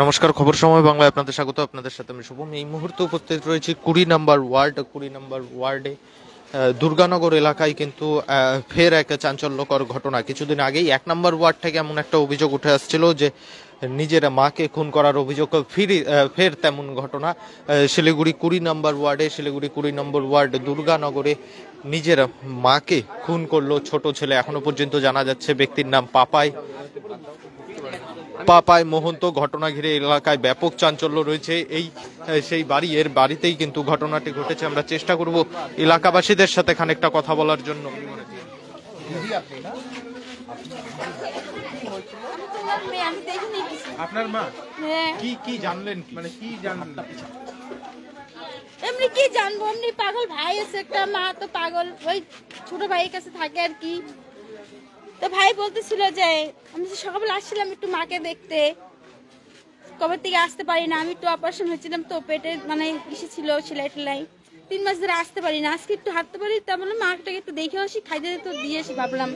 নমস্কার, খবর সময় বাংলায় আপনাদের স্বাগত। আপনাদের সাথে আমি শুভম। এই মুহূর্তে উপস্থিত রয়েছি 20 নম্বর ওয়ার্ডে। দুর্গানগর এলাকায় কিন্তু ফের এক চাঞ্চল্যকর ঘটনা। কিছুদিন আগেই 1 নম্বর ওয়ার্ড থেকে এমন একটা অভিযোগ উঠে আসছিল যে নিজের মাকে খুন করার অভিযোগ ফের তেমন ঘটনা শিলিগুড়ি 20 নম্বর ওয়ার্ড দুর্গানগরে নিজের মাকে খুন করলো ছোট ছেলে। এখনো পর্যন্ত জানা যাচ্ছে ব্যক্তির নাম পাপাই মোহন্ত। ঘটনা ঘিরে এলাকায় ব্যাপক চাঞ্চল্য রয়েছে। সেই বাড়িতেই কিন্তু ঘটনাটি ঘটেছে। আমরা চেষ্টা করব এলাকাবাসীদের সাথে খানিকটা কথা বলার জন্য। আপনার মা কি জানলেন, মানে কি জানলেন? এমনি কি জানবো, এমনি পাগল ভাই আছে একটা, মা তো পাগল, ওই ছোট ভাইয়ের কাছে থাকে আর কি। তো ভাই বলতেছিল যে আমি সকালবেলা আসছিলাম একটু মাকে দেখতে, কবে থেকে আসতে পারি না, আমি একটু অপারেশন হয়েছিলাম তো পেটে মানে ইসে ছিল সেলাই টেলাই, 3 মাস ধরে আসতে পারি না, আজকে একটু হাঁটতে পারি, তার মানে মাটাকে একটু দেখে আসি, খাইতে তো দিয়ে আসি ভাবলাম।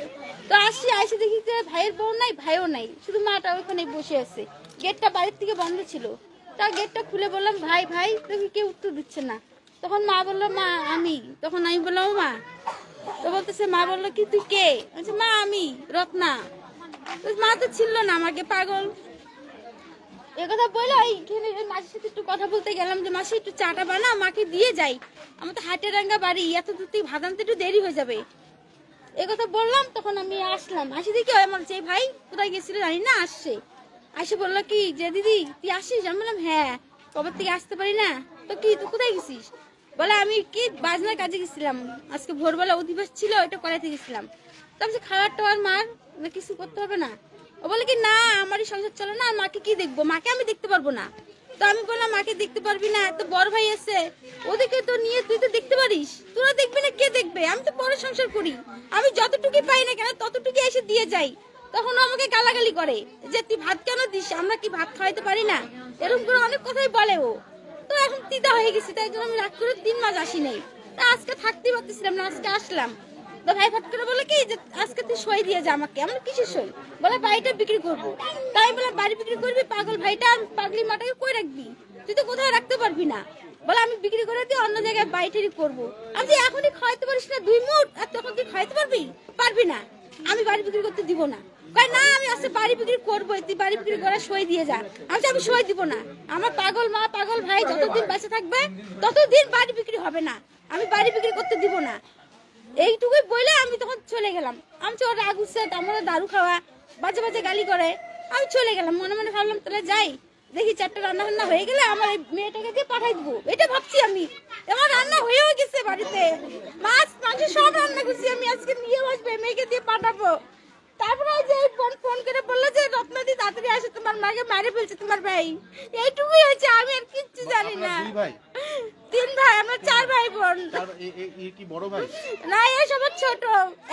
তো আসি দেখি যে ভাইয়ের বউ নাই, ভাইও নাই, শুধু মাটা ওখানে বসে আছে। গেটটা বাড়ির থেকে বন্ধ ছিল, তা গেটটা খুলে বললাম ভাই ভাই, তোকে কেউ উত্তর দিচ্ছে না। তখন মা বললো মা আমি, তখন আমি বললাম মা, তো বলতেছে মা বললো কি তুই কে? বলছে মা আমি রত্না। মা তো ছিল না, আমাকে পাগল একথা বললো। এইখানে মাসির সাথে একটু কথা বলতে গেলাম যে মাসি একটু চাটা বানা, মাকে দিয়ে যাই, আমার তো হাটেরাঙ্গা বাড়ি, এত দূর থেকে ভাত আনতে একটু দেরি হয়ে যাবে, একথা বললাম। তখন আমি আসলাম, আসি দেখি আমার যে ভাই কোথায় গেছিল জানি না, আসছে, আসে বললো কি যে দিদি তুই আসিস? আমি বললাম হ্যাঁ, কবে থেকে আসতে পারি না। তো কি তুই কোথায় গেছিস? বলে আমি কি বাজনার কাজে গেছিলাম, আজকে ভোরবেলা অধিবাস ছিল, ওইটা করাইতে গেছিলাম। তো আমি খাবার টাবার মার কিছু করতে হবে না। ও বলে কি না আমারই সংসার চলে না, মাকে কি দেখবো, মাকে আমি দেখতে পারবো না। তো আমি বললাম মাকে দেখতে পারবি না, তো বড় ভাই আছে ওদেরকে তো নিয়ে তুই তো দেখতে পারিস, তোরা দেখবি না কে দেখবে, আমি তো বড় সংসার করি, আমি যতটুকু পাই না কেন ততটুকু এসে দিয়ে যাই। তখন আমাকে গালাগালি করে যে তুই ভাত কেন দিস, আমরা কি ভাত খাওয়াইতে পারি না, এরকম করে অনেক কথাই বলে ও। তো এখন তিতা হয়ে গেছে, তাই জন্য আমি রাগ করে 3 মাস আসি নাই। তা আজকে থাকতে পারতেছিলাম না, আজকে আসলাম। তো ভাই ফাট করে বলে কি যে আজকে তুই সই দিয়ে যা আমাকে। আমরা কিসের সই? বলে বাড়িটা বিক্রি করবো। তাই বলে বাড়ি বিক্রি করবি, পাগল ভাইটা পাগলি মাটাকে কই রাখবি, তুই তো কোথাও রাখতে পারবি না। বলে আমি বিক্রি করে দিয়ে অন্য জায়গায় বাড়িটারি করবো। আমি যে এখনই খাওয়াইতে পারিস না 2 মুঠ, আর তখন তুই খাইতে পারবি না, আমি বাড়ি বিক্রি করতে দিব না। না আমি আজকে বাড়ি বিক্রি করবো, তুই বাড়ি বিক্রি করে সই দিয়ে যা। আমি সই দিব না, আমার পাগল মা পাগল ভাই যতদিন বেঁচে থাকবে ততদিন বাড়ি বিক্রি হবে না, আমি বাড়ি বিক্রি করতে দিব না। এইটুকুই বলে আমি তখন চলে গেলাম। আমি তো রাগ উঠছে, আমরা দারু খাওয়া, বাজে বাজে গালি করে, আমি চলে গেলাম। মনে মনে ভাবলাম তাহলে যাই, দেখি 4টা রান্না বান্না হয়ে গেলে আমার এই মেয়েটাকে দিয়ে পাঠাই দেবো, এটা ভাবছি আমি। আমার রান্না হয়েও গেছে, বাড়িতে মাছ মাংস সব রান্না করছি আমি, আজকে নিয়ে আসবে, মেয়েকে দিয়ে পাঠাবো। তারপরে যে ফোন করে বললো যে রত্নাদি তাড়াতাড়ি আসে, তোমার মাকে মারে ফেলছে তোমার ভাই। এইটুকুই হয়েছে, আমি আর কিচ্ছু জানি না। 3 ভাই, আমরা 4 ভাই বোন। কি বড় ভাই? না এই সবার ছোট,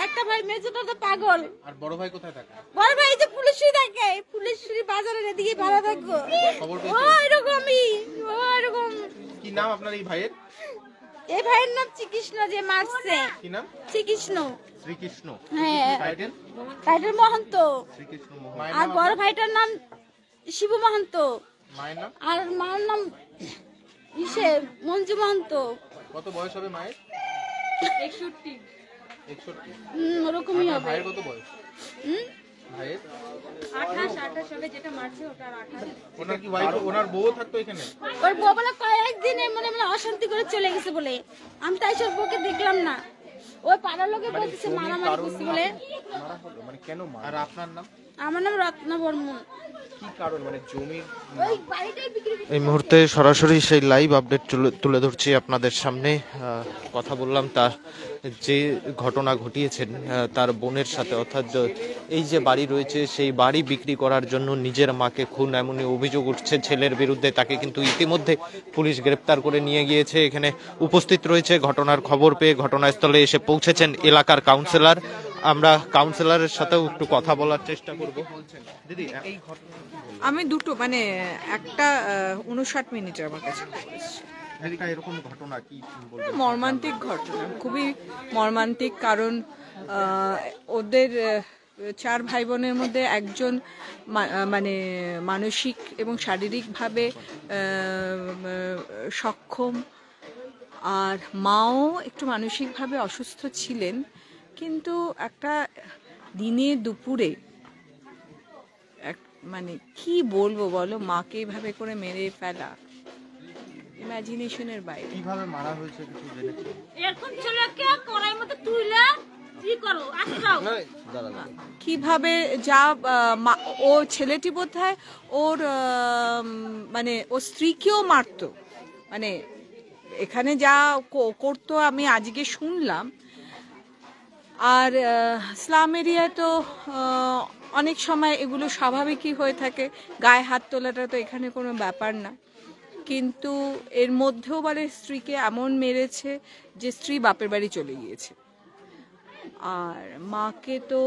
একটা ভাই মেজোটা তো পাগল। আর বড় ভাই কোথায় থাকে? বড় ভাই যে পুলিশই থাকে, পুলিশরি বাজারের এদিকে ভাড়া থাকবো। ও এরকমই, ও এরকম। কি নাম আপনার এই ভাইয়ের? এই ভাইয়ের নাম শ্রীকৃষ্ণ, যে মারছে। কি নাম? শ্রীকৃষ্ণ। শ্রীকৃষ্ণ, হ্যাঁ। টাইটেল মহন্ত। শ্রীকৃষ্ণ। আর বড় ভাইটার নাম শিব মহন্ত। মায়ের নাম? আর মার নাম মঞ্জু মহন্ত। কত বয়স হবে মায়ের? 61। 61? ওরকমই হবে। ভাইয়ের কত বয়স? ভাইয়ের 28 হবে, যেটা মারছে ওটার 28। ওনার কি ওয়াইফ, ওনার বউ থাকতো এখানে? ওর বউ বলে কয়েকদিনে মনে অশান্তি করে চলে গেছে বলে, আমি তাই সব বউকে দেখলাম না। ওই পাড়ার লোকে বলতেছে মারামারি করছে বলে। মানে কেন? আর আপনার নাম? আমার নাম রত্না বর্মন। কি কারণ, মানে জমি? ওই বাড়িটাই বিক্রি। এই মুহূর্তে সরাসরি সেই লাইভ আপডেট তুলে ধরছি আপনাদের সামনে। কথা বললাম তার যে ঘটনা ঘটিয়েছেন তার বোনের সাথে, অর্থাৎ এই যে বাড়ি রয়েছে সেই বাড়ি বিক্রি করার জন্য নিজের মাকে খুন এমনই অভিযোগ উঠছে ছেলের বিরুদ্ধে। তাকে কিন্তু ইতিমধ্যে পুলিশ গ্রেপ্তার করে নিয়ে গিয়েছে। এখানে উপস্থিত রয়েছে, ঘটনার খবর পেয়ে ঘটনাস্থলে এসে পৌঁছেছেন এলাকার কাউন্সিলর। আমরা কাউন্সিলরের সাথেও একটু কথা বলার চেষ্টা করব। দিদি এই ঘটনা আমি দুটো মানে একটা 59 মিনিটের আমার কাছে এরকম ঘটনা কি বলবেন? মর্মান্তিক ঘটনা, খুবই মর্মান্তিক। কারণ ওদের চার ভাই বোনের মধ্যে একজন মানে মানসিক এবং শারীরিকভাবে সক্ষম, আর মাও একটু মানসিকভাবে অসুস্থ ছিলেন, কিন্তু একটা দিনে দুপুরে মানে কি বলবো বলো, মাকে এইভাবে করে মেরে ফেলা ইমাজিনেশনের বাইরে। কিভাবে মারা হয়েছে কিছু জেনেছেন? এরকম ছেলেকে কড়াই মতো তুইলা কি করো আজকাও কিভাবে যা ও ছেলেটি বোধহয় ওর মানে ও স্ত্রীকেও মারতো, মানে এখানে যা করতো আমি আজকে শুনলাম। আর স্লাম এরিয়ায় তো অনেক সময় এগুলো স্বাভাবিকই হয়ে থাকে, গায়ে হাত তোলাটা তো এখানে কোনো ব্যাপার না, কিন্তু এর মধ্যেও বলে স্ত্রীকে এমন মেরেছে যে স্ত্রী বাপের বাড়ি চলে গিয়েছে। আর মাকে তো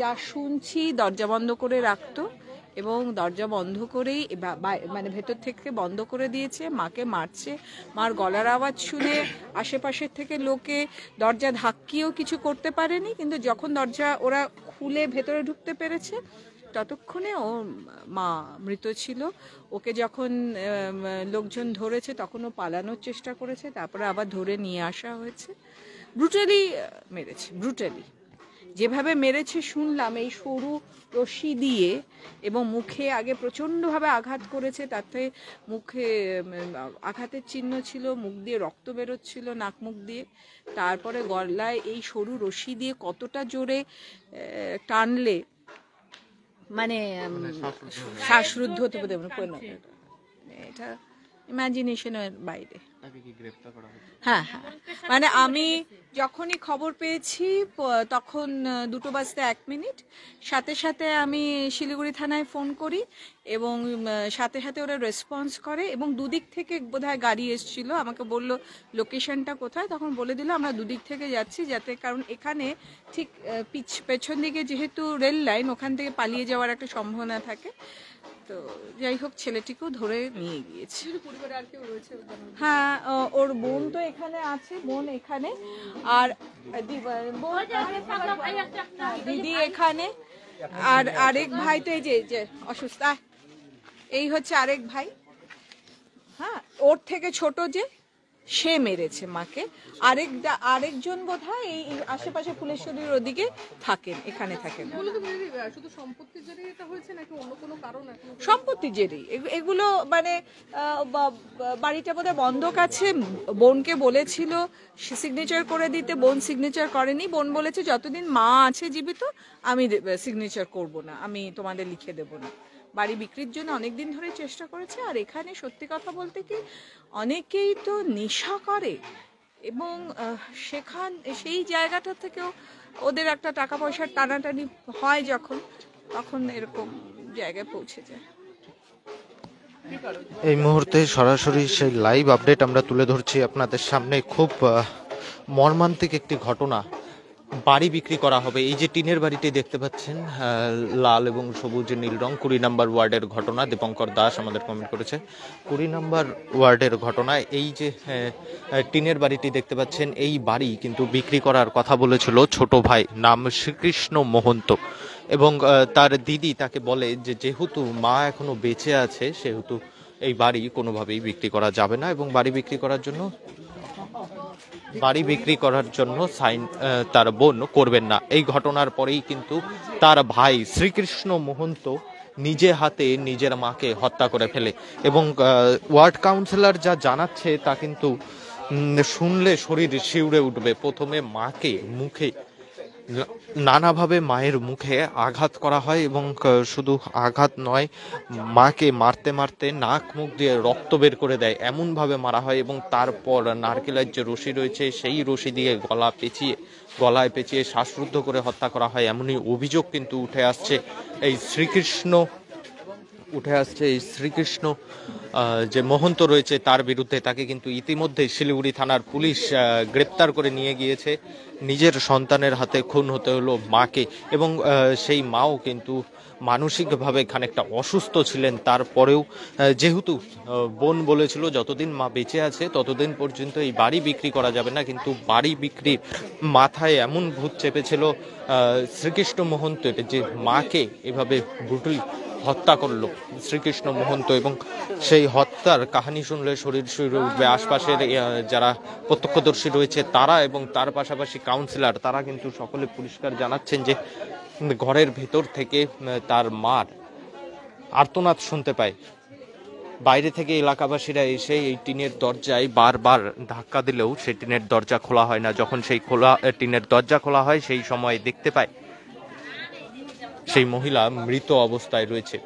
যা শুনছি দরজা বন্ধ করে রাখতো, এবং দরজা বন্ধ করেই মানে ভেতর থেকে বন্ধ করে দিয়েছে, মাকে মারছে। মার গলার আওয়াজ শুনে আশেপাশের থেকে লোকে দরজা ধাক্কিয়েও কিছু করতে পারেনি, কিন্তু যখন দরজা ওরা খুলে ভেতরে ঢুকতে পেরেছে ততক্ষণে ও মা মৃত ছিল। ওকে যখন লোকজন ধরেছে তখন ও পালানোর চেষ্টা করেছে, তারপরে আবার ধরে নিয়ে আসা হয়েছে। ব্রুটালি মেরেছে, ব্রুটালি যেভাবে মেরেছে শুনলাম, এই সরু রশি দিয়ে, এবং মুখে আগে প্রচণ্ডভাবে আঘাত করেছে, তাতে মুখে আঘাতের চিহ্ন ছিল, মুখ দিয়ে রক্ত বেরোচ্ছিল নাক মুখ দিয়ে, তারপরে গলায় এই সরু রশি দিয়ে কতটা জোরে টানলে মানে শ্বাসরুদ্ধ হতে পারে, এটা ইমাজিনেশনের বাইরে। হ্যাঁ হ্যাঁ, মানে আমি যখনই খবর পেয়েছি তখন 2:01, সাথে সাথে আমি শিলিগুড়ি থানায় ফোন করি, এবং সাথে সাথে ওরা রেসপন্স করে, এবং দুদিক থেকে বোধহয় গাড়ি এসেছিল, আমাকে বলল লোকেশনটা কোথায়, তখন বলে দিল আমরা দুদিক থেকে যাচ্ছি, যাতে কারণ এখানে ঠিক পেছন দিকে যেহেতু রেল লাইন, ওখান থেকে পালিয়ে যাওয়ার একটা সম্ভাবনা থাকে। তো যাই হোক, ছেলেটিকেও ধরে নিয়ে গিয়েছে। হ্যাঁ, ওর বোন তো এখানে আছে, বোন এখানে, আর দিদি এখানে, আর আরেক ভাই তো এই যে অসুস্থ, এই হচ্ছে আরেক ভাই, হ্যাঁ ওর থেকে ছোট যে, সে মেরেছে মাকে। আরেকজন বোধহয় এই আশেপাশে ফুলেশ্বরীর ওদিকে থাকেন, এখানে থাকেন। শুধু সম্পত্তির জেরেই এটা হয়েছে নাকি অন্য কোনো কারণ? সম্পত্তির জেরেই এগুলো, মানে বাড়িটা বোধহয় বন্ধক আছে, বোনকে বলেছিল সিগনেচার করে দিতে, বোন সিগনেচার করেনি। বোন বলেছে যতদিন মা আছে জীবিত আমি সিগনেচার করব না, আমি তোমাদের লিখে দেব না। বাড়ি বিক্রির জন্য অনেকদিন ধরে চেষ্টা করেছে। আর এখানে সত্যি কথা বলতে কি, অনেকেই তো নেশা করে, এবং সেই জায়গাটা থেকেও ওদের একটা টাকা পয়সার টানাটানি হয় যখন, তখন এরকম জায়গায় পৌঁছে যায়। এই মুহূর্তে সরাসরি সেই লাইভ আপডেট আমরা তুলে ধরছি আপনাদের সামনে। খুব মর্মান্তিক একটি ঘটনা, বাড়ি বিক্রি করা হবে। এই যে টিনের বাড়িটি দেখতে পাচ্ছেন, লাল এবং সবুজ নীল রং, 20 নম্বর ওয়ার্ডের ঘটনা। দীপঙ্কর দাস আমাদের কমেন্ট করেছে 20 নম্বর ওয়ার্ডের ঘটনা। এই যে টিনের বাড়িটি দেখতে পাচ্ছেন, এই বাড়ি কিন্তু বিক্রি করার কথা বলেছিল ছোট ভাই, নাম শ্রীকৃষ্ণ মহন্ত, এবং তার দিদি তাকে বলে যে যেহেতু মা এখনো বেঁচে আছে সেহেতু এই বাড়ি কোনোভাবেই বিক্রি করা যাবে না, এবং বাড়ি বিক্রি করার জন্য সাইন তার বোন করবেন না। এই ঘটনার পরেই কিন্তু তার ভাই শ্রীকৃষ্ণ মহন্ত নিজে হাতে নিজের মাকে হত্যা করে ফেলে, এবং ওয়ার্ড কাউন্সিলর যা জানাচ্ছে তা কিন্তু শুনলে শরীর শিউরে উঠবে। প্রথমে মাকে মুখে নানাভাবে মায়ের মুখে আঘাত করা হয়, এবং শুধু আঘাত নয়, মাকে মারতে মারতে নাক মুখ দিয়ে রক্ত বের করে দেয়, এমনভাবে মারা হয়। এবং তারপর নারকেলের যে রশি রয়েছে সেই রশি দিয়ে গলায় পেঁচিয়ে শ্বাসরুদ্ধ করে হত্যা করা হয়, এমনই অভিযোগ কিন্তু উঠে আসছে এই শ্রীকৃষ্ণ উঠে আসছে এই শ্রীকৃষ্ণ যে মহন্ত রয়েছে তার বিরুদ্ধে। তাকে কিন্তু ইতিমধ্যে শিলিগুড়ি থানার পুলিশ গ্রেপ্তার করে নিয়ে গিয়েছে। নিজের সন্তানের হাতে খুন হতে হলো মাকে, এবং সেই মাও কিন্তু মানসিকভাবে খানিকটা অসুস্থ ছিলেন। তারপরেও যেহেতু বোন বলেছিল যতদিন মা বেঁচে আছে ততদিন পর্যন্ত এই বাড়ি বিক্রি করা যাবে না, কিন্তু বাড়ি বিক্রির মাথায় এমন ভূত চেপেছিল শ্রীকৃষ্ণ মহন্তের যে মাকে এভাবে ব্রুটালি হত্যা করলো শ্রীকৃষ্ণ মহন্ত। এবং সেই হত্যার কাহিনী শুনলে শরীর শিউরে উঠবে। আশপাশের যারা প্রত্যক্ষদর্শী রয়েছে তারা এবং তার পাশাপাশি কাউন্সিলর তারা কিন্তু সকলে পরিষ্কার জানাচ্ছেন যে ঘরের ভেতর থেকে তার মার আর্তনাদ শুনতে পায়। বাইরে থেকে এলাকাবাসীরা এসে এই টিনের দরজায় বারবার ধাক্কা দিলেও সেই টিনের দরজা খোলা হয় না। যখন সেই টিনের দরজা খোলা হয় সেই সময় দেখতে পায় সেই মহিলা মৃত অবস্থায় রয়েছে।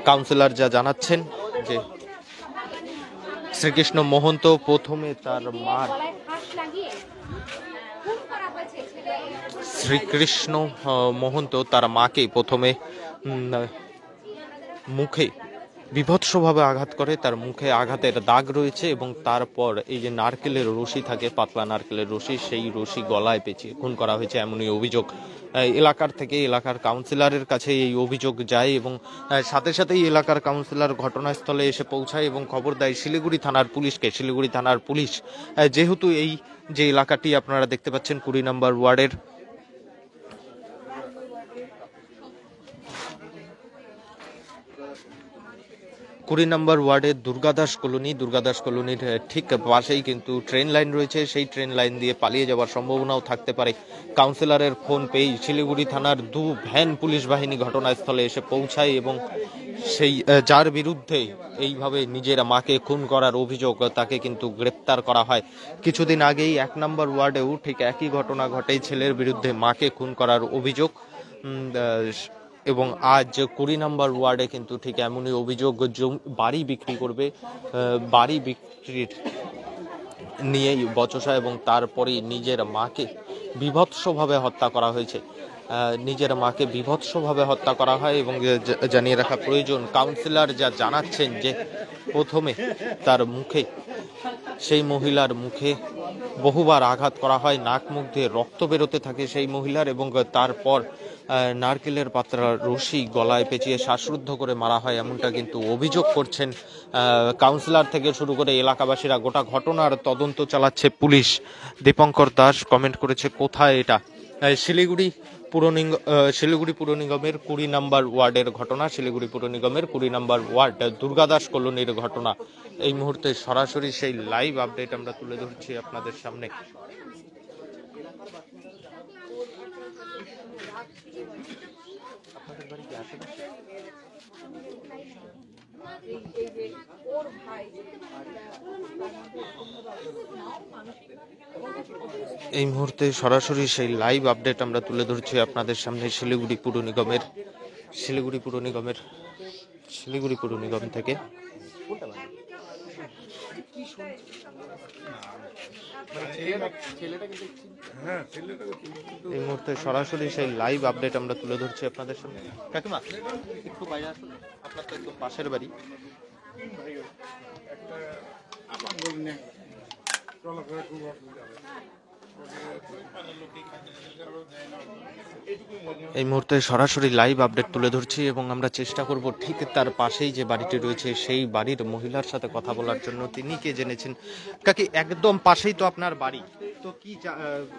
কাউন্সিলর যা জানাচ্ছেন যে শ্রীকৃষ্ণ মহন্ত প্রথমে তার মার শ্রীকৃষ্ণ মহন্ত তার মাকে প্রথমে মুখে বিভৎসভাবে আঘাত করে, তার মুখে আঘাতের দাগ রয়েছে, এবং তারপর এই যে নারকেলের রশি থাকে, পাতলা নারকেলের রশি, সেই রশি গলায় পেঁচিয়ে খুন করা হয়েছে এমনই অভিযোগ। এলাকার থেকে এলাকার কাউন্সিলরের কাছে এই অভিযোগ যায়, এবং সাথে সাথেই এলাকার কাউন্সিলর ঘটনাস্থলে এসে পৌঁছায় এবং খবর দেয় শিলিগুড়ি থানার পুলিশকে। শিলিগুড়ি থানার পুলিশ যেহেতু এই যে এলাকাটি আপনারা দেখতে পাচ্ছেন 20 নম্বর ওয়ার্ডের দুর্গাদাস কলোনির ঠিক পাশেই কিন্তু ট্রেন লাইন রয়েছে। সেই ট্রেন লাইন দিয়ে পালিয়ে যাওয়ার সম্ভাবনাও থাকতে পারে। কাউন্সিলরের ফোন পেয়ে শিলিগুড়ি থানার 2 ভ্যান পুলিশ বাহিনী ঘটনাস্থলে এসে পৌঁছায়, এবং সেই যার বিরুদ্ধে এইভাবে নিজের মাকে খুন করার অভিযোগ তাকে কিন্তু গ্রেপ্তার করা হয়। কিছুদিন আগেই 1 নম্বর ওয়ার্ডেও ঠিক একই ঘটনা ঘটে, ছেলের বিরুদ্ধে মাকে খুন করার অভিযোগ। এবং আজ 20 নম্বর ওয়ার্ডে কিন্তু ঠিক এমনই অভিযোগ, বাড়ি বিক্রি করবে, বাড়ি বিক্রির নিয়েই বচসা, এবং তারপরেই নিজের মাকে বিভৎসভাবে হত্যা করা হয়েছে। নিজের মাকে বিভৎসভাবে হত্যা করা হয়। এবং জানিয়ে রাখা প্রয়োজন, কাউন্সিলর যা জানাচ্ছেন যে প্রথমে তার মুখে, সেই মহিলার মুখে বহুবার আঘাত করা হয়, নাক মুখ দিয়ে রক্ত বেরোতে থাকে সেই মহিলার, এবং তারপর নারকেলের পাতলা রশি গলায় পেঁচিয়ে শ্বাসরুদ্ধ করে মারা হয়, এমনটা কিন্তু অভিযোগ করছেন কাউন্সিলর থেকে শুরু করে এলাকাবাসীরা। গোটা ঘটনার তদন্ত চালাচ্ছে পুলিশ। দীপঙ্কর দাস কমেন্ট করেছে, কোথায় এটা? শিলিগুড়ি পুর নিগমের 20 নম্বর ওয়ার্ডের ঘটনা। শিলিগুড়ি পুর নিগমের 20 নম্বর ওয়ার্ড দুর্গাদাস কলোনির ঘটনা। এই মুহূর্তে সরাসরি সেই লাইভ আপডেট আমরা তুলে ধরছি আপনাদের সামনে। এই মুহূর্তে সরাসরি সেই লাইভ আপডেট আমরা তুলে ধরছি আপনাদের সামনে শিলিগুড়ি পুর নিগম থেকে। এই মুহূর্তে সরাসরি সেই লাইভ আপডেট আমরা তুলে ধরছি আপনাদের সামনে। কাকিমা একটু বাইরে আসুন, আপনার তো একদম পাশের বাড়ি। এই মুহূর্তে সরাসরি লাইভ আপডেট তুলে ধরছি, এবং আমরা চেষ্টা করব ঠিক তার পাশেই যে বাড়িটি রয়েছে সেই বাড়ির মহিলার সাথে কথা বলার জন্য। তিনি কে জেনেছেন? কাকি একদম পাশেই তো আপনার বাড়ি, তো কি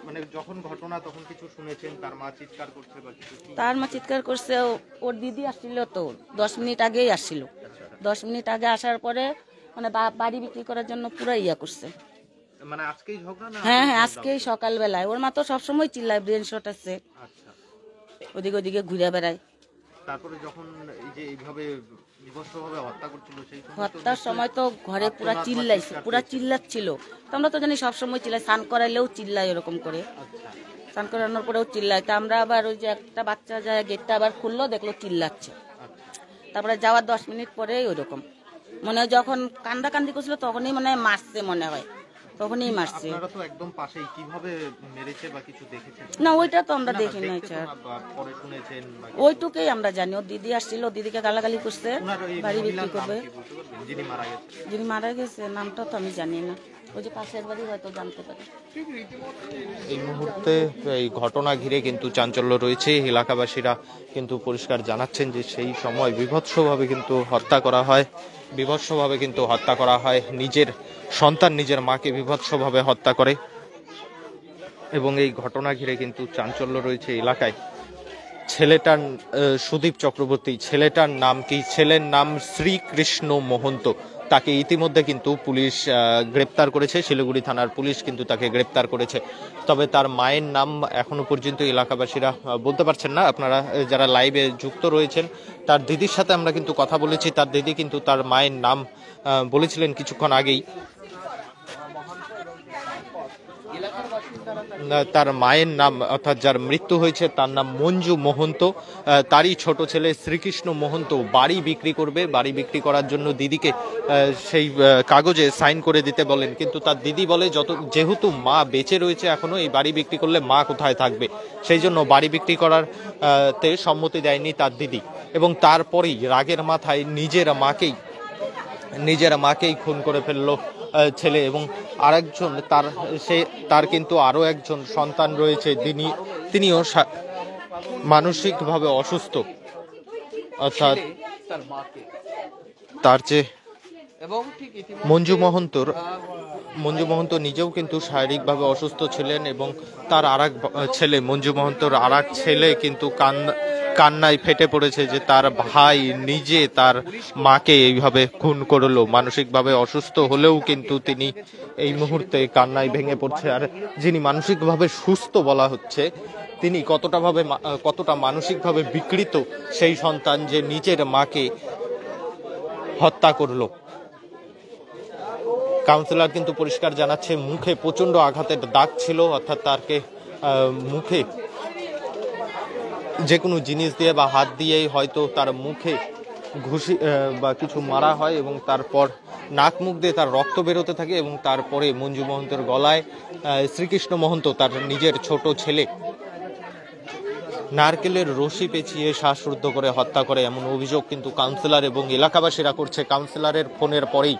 মানে যখন ঘটনা তখন কিছু শুনেছেন? তার মা চিৎকার করছে বা কিছু? তার মা চিৎকার করছে, ওর দিদি আসছিল তো 10 মিনিট আগেই আসছিল। 10 মিনিট আগে আসার পরে মানে বাড়ি বিক্রি করার জন্য পুরো ইয়া করছে। মানে আজকেই ঝগড়া না? হ্যাঁ, আজকেই সকালবেলায়। ওর মা তো সবসময় চিল্লায়, ব্রেন শট আছে, ওদিকে ওদিকে ঘুরে বেড়ায়। তারপরে যখন এই যে এইভাবে বিভৎসভাবে হত্যা করছিল, সেই হত্যার সময় তো ঘরে পুরা চিল্লাইছে, পুরা চিল্লাচ্ছিল। আমরা তো জানি সবসময় চিল্লাই, স্নান করাইলেও চিল্লাই এরকম করে, স্নান করানোর পরেও চিল্লাই। তা আমরা আবার ওই যে একটা বাচ্চা যায় গেটটা আবার খুললো, দেখলো চিল্লাচ্ছে। তারপরে যাওয়ার 10 মিনিট পরেই ওইরকম মনে হয়, যখন কান্দাকান্দি করছিল তখনই মনে হয় মারছে মনে হয়। তখনই মারছে। আপনারা তো একদম পাশেই, কিভাবে মেরেছে বা কিছু দেখেছেন? না ওইটা তো আমরা দেখি নাই দেখতে তো স্যার, না, বা পরে শুনেছেন বা ওইটুকুই আমরা জানি। ওর দিদি আসছিল, ওর দিদিকে গালাগালি করছে, ওনার এই বাড়ি বিক্রি মহিলার নাম করবে। কি বলতে পারবেন, যিনি মারা গেছেন? যিনি মারা গেছে নামটা তো আমি জানি না, ওই যে পাশের বাড়ি হয়তো জানতে পারি। এই মুহূর্তে এই ঘটনা ঘিরে কিন্তু চাঞ্চল্য রয়েছে। এলাকাবাসীরা কিন্তু পরিষ্কার জানাচ্ছেন যে সেই সময় বীভৎসভাবে কিন্তু হত্যা করা হয়, নিজের সন্তান নিজের মাকে বীভৎসভাবে হত্যা করে। এবং এই ঘটনা ঘিরে কিন্তু চাঞ্চল্য রয়েছে এলাকায়। ছেলেটার সুদীপ চক্রবর্তী, ছেলেটার নাম কি? ছেলের নাম শ্রীকৃষ্ণ মহন্ত। তাকে ইতিমধ্যে কিন্তু পুলিশ গ্রেপ্তার করেছে, শিলিগুড়ি থানার পুলিশ কিন্তু তাকে গ্রেপ্তার করেছে। তবে তার মায়ের নাম এখনো পর্যন্ত এলাকাবাসীরা বলতে পারছেন না। আপনারা যারা লাইভে যুক্ত রয়েছেন, তার দিদির সাথে আমরা কিন্তু কথা বলেছি। তার দিদি কিন্তু তার মায়ের নাম বলেছিলেন কিছুক্ষণ আগেই। তার মায়ের নাম, অর্থাৎ যার মৃত্যু হয়েছে তার নাম মঞ্জু মহন্ত। তারই ছোট ছেলে শ্রীকৃষ্ণ মহন্ত বাড়ি বিক্রি করবে। বাড়ি বিক্রি করার জন্য দিদিকে সেই কাগজে সাইন করে দিতে বলেন, কিন্তু তার দিদি বলে যেহেতু মা বেঁচে রয়েছে এখনো, এই বাড়ি বিক্রি করলে মা কোথায় থাকবে, সেই জন্য বাড়ি বিক্রি করার তে সম্মতি দেয়নি তার দিদি। এবং তারপরেই রাগের মাথায় নিজের মাকেই খুন করে ফেললো ছেলে। এবং আরেকজন তার কিন্তু আরো একজন সন্তান রয়েছে, তিনিও মানসিকভাবে অসুস্থ। অর্থাৎ তার যে মঞ্জু মহন্ত নিজেও কিন্তু শারীরিকভাবে অসুস্থ ছিলেন। এবং তার আরেক ছেলে, মঞ্জু মহন্তর আরেক ছেলে কিন্তু কান্নায় ফেটে পড়েছে যে তার ভাই নিজে তার মাকে এইভাবে খুন করলো। মানসিকভাবে অসুস্থ হলেও কিন্তু তিনি এই মুহূর্তে কান্নায় ভেঙে পড়ছে। আর যিনি মানসিকভাবে সুস্থ বলা হচ্ছে, তিনি কতটা মানসিকভাবে বিকৃত সেই সন্তান যে নিজের মাকে হত্যা করলো। কাউন্সিলর কিন্তু পরিষ্কার জানাচ্ছে মুখে প্রচন্ড আঘাতের দাগ ছিল, অর্থাৎ তাকে মুখে যে কোনো জিনিস দিয়ে বা হাত দিয়েই হয়তো তার মুখে ঘুষি বা কিছু মারা হয়, এবং তারপর নাক মুখ দিয়ে তার রক্ত বেরোতে থাকে। এবং তারপরে মঞ্জু মহন্তের গলায় শ্রীকৃষ্ণ মহন্ত, তার নিজের ছোট ছেলে, নারকেলের রশি পেঁচিয়ে শ্বাসরুদ্ধ করে হত্যা করে, এমন অভিযোগ কিন্তু কাউন্সিলর এবং এলাকাবাসীরা করছে। কাউন্সিলরের ফোনের পরেই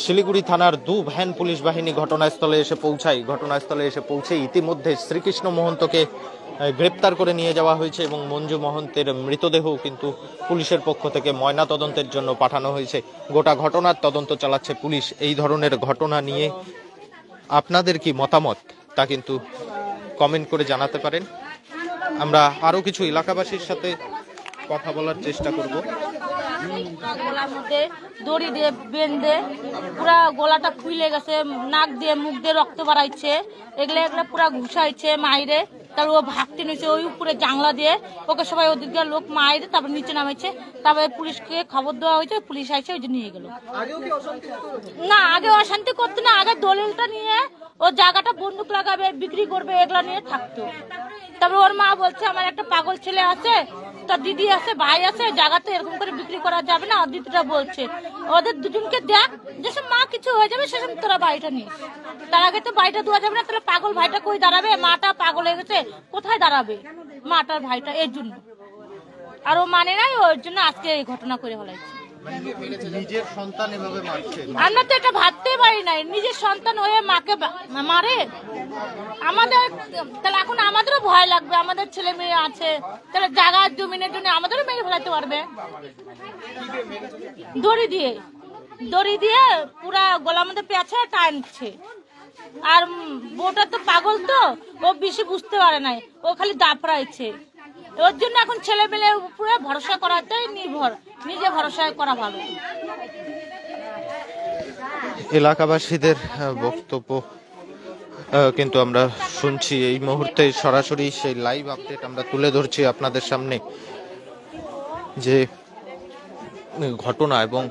শিলিগুড়ি থানার 2 ভ্যান পুলিশ বাহিনী ঘটনাস্থলে এসে পৌঁছে ইতিমধ্যে শ্রীকৃষ্ণ মহন্তকে গ্রেপ্তার করে নিয়ে যাওয়া হয়েছে। এবং মঞ্জু মহন্তের মৃতদেহ কিন্তু পুলিশের পক্ষ থেকে ময়না তদন্তের জন্য পাঠানো হয়েছে। গোটা ঘটনার তদন্ত চালাচ্ছে পুলিশ। এই ধরনের ঘটনা নিয়ে আপনাদের কি মতামত তা কিন্তু কমেন্ট করে জানাতে পারেন। আমরা আরো কিছু এলাকাবাসীর সাথে কথা বলার চেষ্টা করব। গলার মধ্যে দড়ি দিয়ে বেঁধে পুরা গলাটা ফুলে গেছে, নাক দিয়ে মুখ দিয়ে রক্ত বাড়াইছে, এগুলা পুরা ঘুষাইছে মাইরে। তারপর ও ভাগতে নিয়েছে ওই উপরে জাংলা দিয়ে, ওকে সবাই ওদিকে লোক মাইরে তারপর নিচে নামাইছে। তারপরে পুলিশকে খবর দেওয়া হয়েছে, পুলিশ আসে ওই যে নিয়ে গেল। না আগে অশান্তি করতে না, আগে দলিলটা নিয়ে ও জায়গাটা বন্দুক লাগাবে, বিক্রি করবে, এগুলা নিয়ে থাকতো। তারপর ওর মা বলছে আমার একটা পাগল ছেলে আছে, তার দিদি আছে, ভাই আছে, জায়গাতে এরকম করে বিক্রি করা যাবে না। দিদিটা বলছে ওদের দুজনকে দেখ, যেসব মা কিছু হয়ে যাবে সেসব তোরা বাড়িটা নিস, তার আগে তো বাড়িটা দেওয়া যাবে না। তাহলে পাগল ভাইটা কই দাঁড়াবে? মাটা পাগল হয়ে গেছে, কোথায় দাঁড়াবে মাটার ভাইটা? এর জন্য আর ও মানে নাই, ওর জন্য আজকে এই ঘটনা করে হলাইছে। নিজের সন্তান এভাবে মারছে, আমরা তো এটা ভাবতে পারি নাই, নিজের সন্তান হয়ে মাকে মারে। আমাদের তাহলে এখন আমাদেরও ভয় লাগবে, আমাদের ছেলে মেয়ে আছে, তাহলে জায়গা জমিনের জন্য আমাদেরও মেরে ফেলাতে পারবে। দড়ি দিয়ে পুরা গলার মধ্যে পেঁচে টানছে। আর বউটা তো পাগল, তো ও বেশি বুঝতে পারে নাই, ও খালি দাপড়াইছে। ওর জন্য এখন ছেলে মেয়ের উপরে ভরসা করাটাই নিজে ভরসা করা ভালো। এলাকাবাসীদের বক্তব্য কিন্তু আমরা শুনছি। এই মুহূর্তে সরাসরি সেই লাইভ আপডেট আমরা তুলে ধরছি আপনাদের সামনে, যে ঘটনা এবং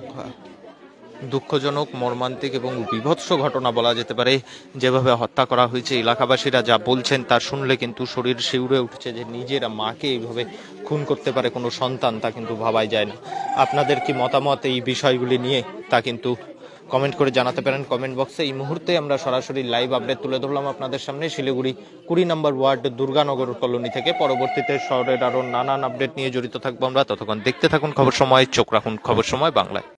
দুঃখজনক, মর্মান্তিক এবং বীভৎস ঘটনা বলা যেতে পারে, যেভাবে হত্যা করা হয়েছে। এলাকাবাসীরা যা বলছেন তা শুনলে কিন্তু শরীর শিউরে উঠছে, যে নিজের মাকে এইভাবে খুন করতে পারে কোনো সন্তান, তা কিন্তু ভাবাই যায় না। আপনাদের কি মতামত এই বিষয়গুলি নিয়ে তা কিন্তু কমেন্ট করে জানাতে পারেন কমেন্ট বক্সে। এই মুহূর্তে আমরা সরাসরি লাইভ আপডেট তুলে ধরলাম আপনাদের সামনে শিলিগুড়ি 20 নম্বর ওয়ার্ড দুর্গানগর কলোনি থেকে। পরবর্তীতে শহরের আরো নানান আপডেট নিয়ে জড়িত থাকবো আমরা। ততক্ষণ দেখতে থাকুন খবর সময়, চোখ রাখুন খবর সময় বাংলায়।